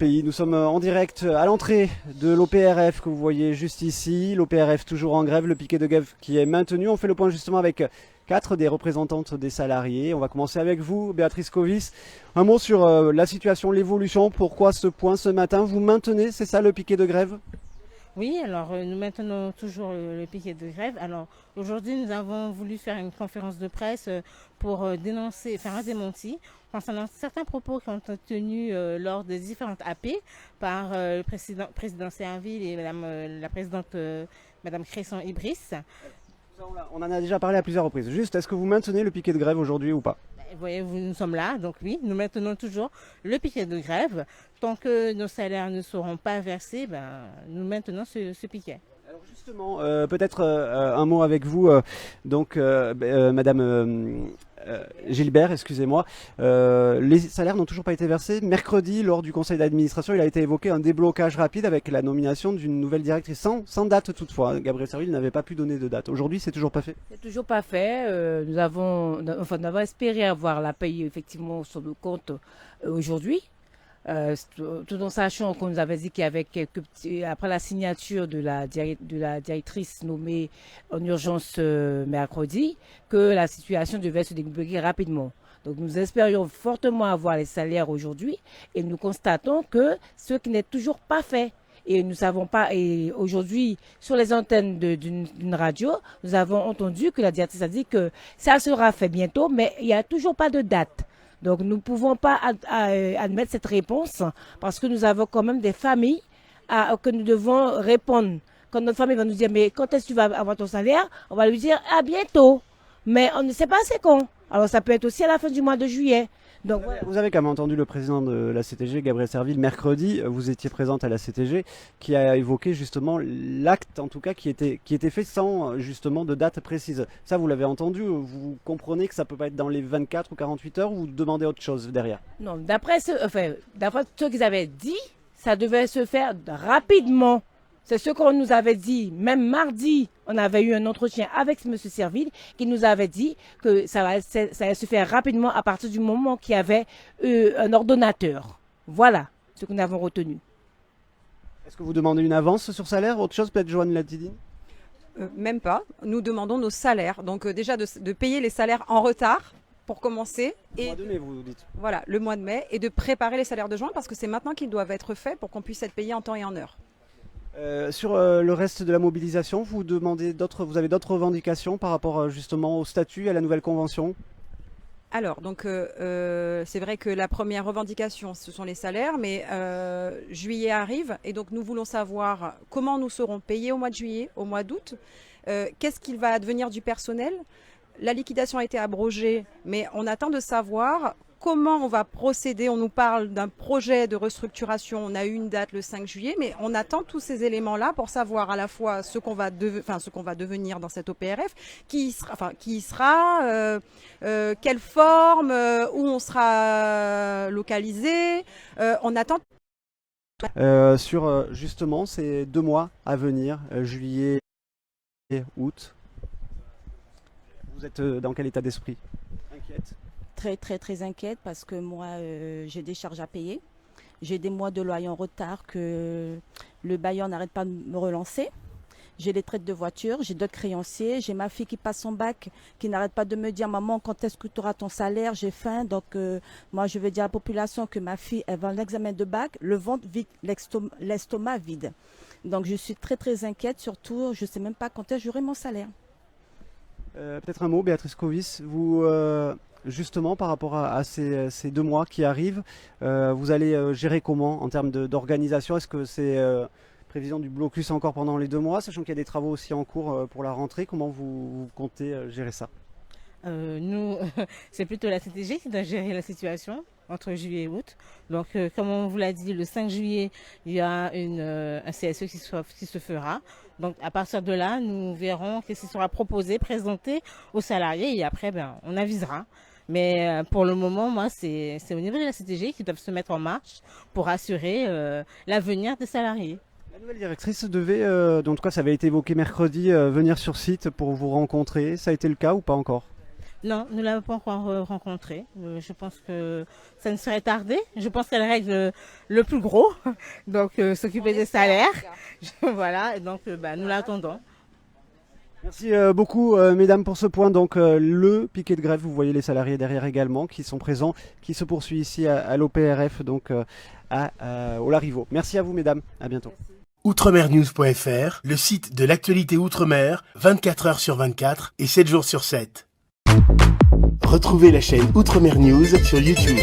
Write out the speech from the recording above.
pays. Nous sommes en direct à l'entrée de l'OPRF que vous voyez juste ici. L'OPRF toujours en grève, le piquet de grève qui est maintenu. On fait le point justement avec 4 des représentantes des salariés. On va commencer avec vous, Béatrice Covis. Un mot sur la situation, l'évolution. Pourquoi ce point ce matin? Vous maintenez, c'est ça, le piquet de grève? Oui, alors nous maintenons toujours le piquet de grève. Alors aujourd'hui, nous avons voulu faire une conférence de presse pour dénoncer, faire un démenti concernant certains propos qui ont été tenus lors des différentes AP par le président Serville et la présidente Madame Cresson Ibris. On en a déjà parlé à plusieurs reprises. Juste, est-ce que vous maintenez le piquet de grève aujourd'hui ou pas? Vous voyez, nous sommes là, donc oui, nous maintenons toujours le piquet de grève. Tant que nos salaires ne seront pas versés, nous maintenons ce piquet. Alors justement, peut-être un mot avec vous, Madame Gilbert, excusez-moi. Les salaires n'ont toujours pas été versés. Mercredi, lors du conseil d'administration, il a été évoqué un déblocage rapide avec la nomination d'une nouvelle directrice, sans date toutefois. Gabriel Serville n'avait pas pu donner de date. Aujourd'hui, c'est toujours pas fait. C'est toujours pas fait. Nous avons espéré avoir la paye effectivement sur le compte aujourd'hui. Tout en sachant qu'on nous avait dit qu'il y avait après la signature de la directrice nommée en urgence mercredi, que la situation devait se débloquer rapidement. Donc nous espérions fortement avoir les salaires aujourd'hui et nous constatons que ce qui n'est toujours pas fait. Et nous savons pas, et aujourd'hui, sur les antennes d'une radio, nous avons entendu que la directrice a dit que ça sera fait bientôt, mais il n'y a toujours pas de date. Donc, nous ne pouvons pas admettre cette réponse parce que nous avons quand même des familles que nous devons répondre. Quand notre famille va nous dire, mais quand est-ce que tu vas avoir ton salaire? On va lui dire, à bientôt. Mais on ne sait pas c'est quand. Alors, ça peut être aussi à la fin du mois de juillet. Donc, voilà. Vous avez quand même entendu le président de la CTG, Gabriel Serville, mercredi. Vous étiez présente à la CTG, qui a évoqué justement l'acte, en tout cas, qui était fait sans justement de date précise. Ça, vous l'avez entendu. Vous comprenez que ça peut pas être dans les 24 ou 48 heures, ou vous demandez autre chose derrière? Non, d'après ce qu'ils avaient dit, ça devait se faire rapidement. C'est ce qu'on nous avait dit. Même mardi, on avait eu un entretien avec M. Serville qui nous avait dit que ça allait se faire rapidement à partir du moment qu'il y avait un ordonnateur. Voilà ce que nous avons retenu. Est-ce que vous demandez une avance sur salaire? Autre chose, peut-être, Joanne Latidine? Même pas. Nous demandons nos salaires. Donc déjà de payer les salaires en retard pour commencer. Le mois de mai, vous dites. Voilà, le mois de mai. Et de préparer les salaires de juin parce que c'est maintenant qu'ils doivent être faits pour qu'on puisse être payé en temps et en heure. Sur le reste de la mobilisation, vous avez d'autres revendications par rapport justement au statut et à la nouvelle convention? Alors, donc, c'est vrai que la première revendication, ce sont les salaires, mais juillet arrive et donc nous voulons savoir comment nous serons payés au mois de juillet, au mois d'août, qu'est-ce qu'il va advenir du personnel. La liquidation a été abrogée, mais on attend de savoir comment on va procéder. On nous parle d'un projet de restructuration. On a eu une date le 5 juillet, mais on attend tous ces éléments-là pour savoir à la fois ce qu'on va devenir dans cette OPRF, qui sera, quelle forme, où on sera localisé. On attend. Sur justement ces 2 mois à venir, juillet et août, vous êtes dans quel état d'esprit? Inquiète? Très très très inquiète parce que moi j'ai des charges à payer. J'ai des mois de loyer en retard que le bailleur n'arrête pas de me relancer. J'ai les traites de voiture, j'ai d'autres créanciers, j'ai ma fille qui passe son bac, qui n'arrête pas de me dire maman quand est-ce que tu auras ton salaire, j'ai faim. Donc moi je vais dire à la population que ma fille elle va à l'examen de bac, le ventre vide, l'estomac vide. Donc je suis très très inquiète, surtout je ne sais même pas quand est-ce que j'aurai mon salaire. Peut-être un mot, Béatrice Covis, vous justement par rapport à ces 2 mois qui arrivent, vous allez gérer comment en termes d'organisation? Est-ce que c'est prévision du blocus encore pendant les 2 mois, sachant qu'il y a des travaux aussi en cours pour la rentrée? Comment vous comptez gérer ça? Nous, c'est plutôt la CTG qui doit gérer la situation entre juillet et août. Donc, comme on vous l'a dit, le 5 juillet, il y a un CSE qui se fera. Donc, à partir de là, nous verrons ce qui sera proposé, présenté aux salariés et après, on avisera. Mais pour le moment, moi, c'est au niveau de la CTG qui doivent se mettre en marche pour assurer l'avenir des salariés. La nouvelle directrice devait, en tout cas ça avait été évoqué mercredi, venir sur site pour vous rencontrer. Ça a été le cas ou pas encore? Non, nous ne l'avons pas encore rencontrée. Je pense que ça ne serait tardé. Je pense qu'elle règle le plus gros, donc s'occuper des salaires. Voilà, et donc nous l'attendons. Merci beaucoup, mesdames, pour ce point. Donc, le piquet de grève, vous voyez les salariés derrière également qui sont présents, qui se poursuit ici à l'OPRF, donc au Larivot. Merci à vous, mesdames. À bientôt. Outremernews.fr, le site de l'actualité Outre-mer, 24 heures sur 24 et 7 jours sur 7. Retrouvez la chaîne Outremer News sur YouTube.